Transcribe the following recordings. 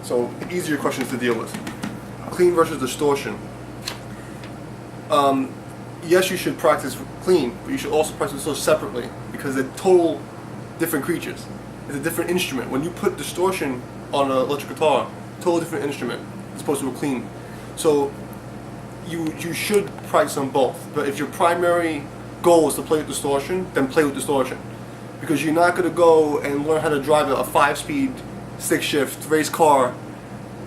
So easier questions to deal with. Clean versus distortion. Yes, you should practice clean, but you should also practice distortion separately because they're total different creatures. It's a different instrument. When you put distortion on an electric guitar, totally different instrument as opposed to a clean. So you should practice on both. But if your primary goal is to play with distortion, then play with distortion. Because you're not going to go and learn how to drive a 5-speed, 6-shift race car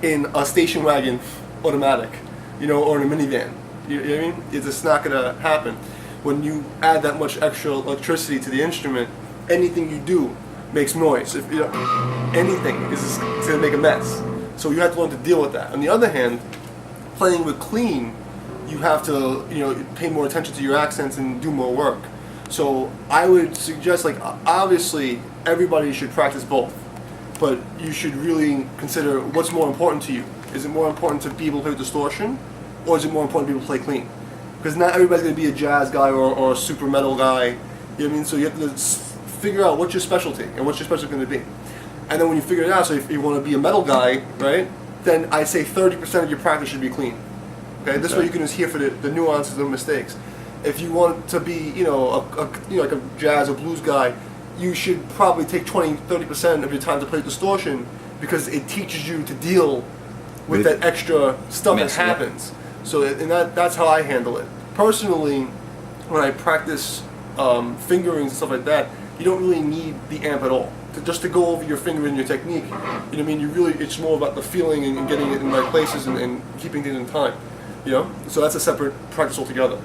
in a station wagon automatic, or in a minivan. You know what I mean? It's just not going to happen. When you add that much extra electricity to the instrument, anything you do makes noise. If anything is just going to make a mess. So you have to learn to deal with that. On the other hand, playing with clean, you have to pay more attention to your accents and do more work. So I would suggest, obviously everybody should practice both, but you should really consider what's more important to you. Is it more important to be able to play with distortion, or is it more important to be able to play clean? Because not everybody's going to be a jazz guy or a super metal guy. You know what I mean? So you have to figure out what's your specialty and what's your specialty going to be. And then when you figure it out, so if you want to be a metal guy, right, then I'd say 30% of your practice should be clean. Okay, this way you can just hear for the nuances and mistakes. If you want to be, like a jazz or blues guy, you should probably take 20-30% of your time to play distortion because it teaches you to deal with that extra stuff that happens. So, and that's how I handle it. Personally, when I practice fingerings and stuff like that, you don't really need the amp at all. Just to go over your fingering and your technique, what I mean? It's more about the feeling and getting it in the right places and keeping things in time. So that's a separate practice altogether.